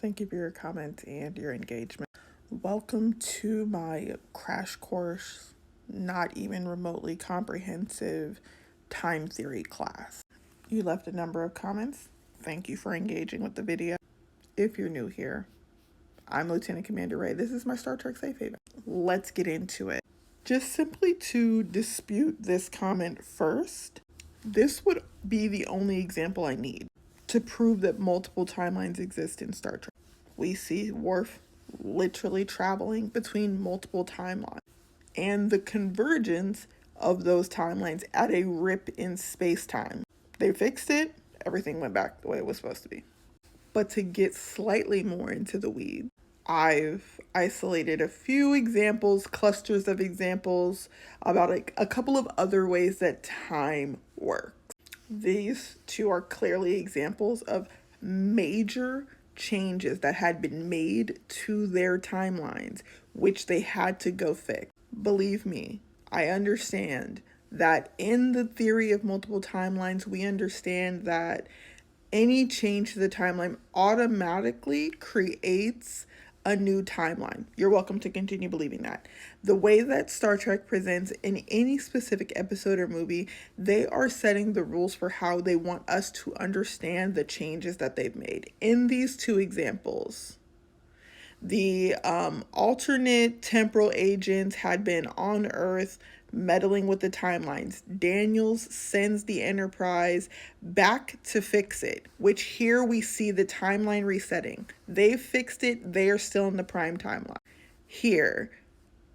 Thank you for your comment and your engagement. Welcome to my crash course, not even remotely comprehensive time theory class. You left a number of comments. Thank you for engaging with the video. If you're new here, I'm Lieutenant Commander Ray. This is my Star Trek Safe Haven. Let's get into it. Just simply to dispute this comment first, this would be the only example I need to prove that multiple timelines exist in Star Trek. We see Worf literally traveling between multiple timelines and the convergence of those timelines at a rip in space-time. They fixed it, everything went back the way it was supposed to be. But to get slightly more into the weeds, I've isolated a few examples, clusters of examples, about a couple of other ways that time works. These two are clearly examples of major changes that had been made to their timelines, which they had to go fix. Believe me, I understand that in the theory of multiple timelines, we understand that any change to the timeline automatically creates a new timeline. You're welcome to continue believing that. The way that Star Trek presents in any specific episode or movie, they are setting the rules for how they want us to understand the changes that they've made. In these two examples, the alternate temporal agents had been on Earth meddling with the timelines. Daniels sends the Enterprise back to fix it, which here we see the timeline resetting. They've fixed it. They are still in the prime timeline. Here,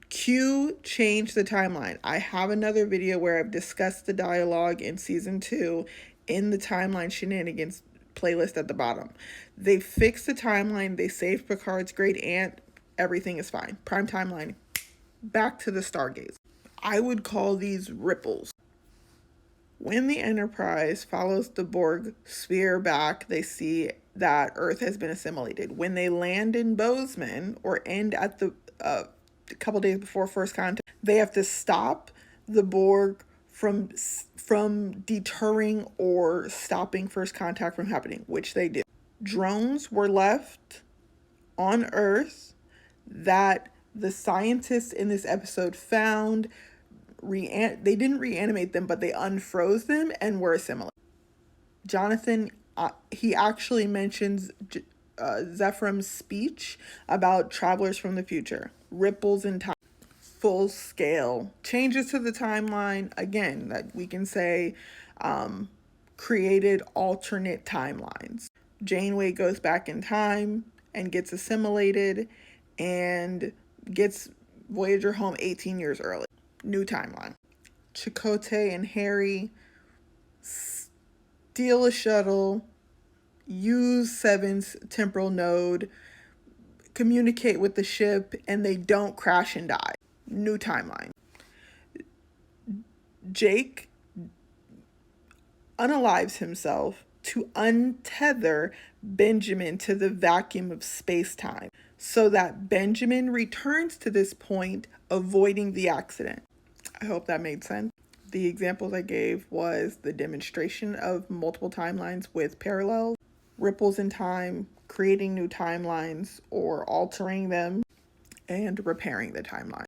Q changed the timeline. I have another video where I've discussed the dialogue in season 2 in the timeline shenanigans playlist at the bottom. They fixed the timeline. They saved Picard's great aunt. Everything is fine. Prime timeline. Back to the Stargates. I would call these ripples. When the Enterprise follows the Borg sphere back, they see that Earth has been assimilated. When they land in Bozeman or end at the a couple days before first contact, they have to stop the Borg from deterring or stopping first contact from happening, which they did. Drones were left on Earth that the scientists in this episode found. They didn't reanimate them, but they unfroze them and were assimilated. Jonathan, he actually mentions Zephram's speech about travelers from the future, ripples in time, full scale changes to the timeline. Again, that we can say created alternate timelines. Janeway goes back in time and gets assimilated and gets Voyager home 18 years early. New timeline. Chakotay and Harry steal a shuttle, use Seven's temporal node, communicate with the ship, and they don't crash and die. New timeline. Jake unalives himself to untether Benjamin to the vacuum of space-time so that Benjamin returns to this point, avoiding the accident. I hope that made sense. The examples I gave was the demonstration of multiple timelines with parallels, ripples in time, creating new timelines or altering them, and repairing the timeline.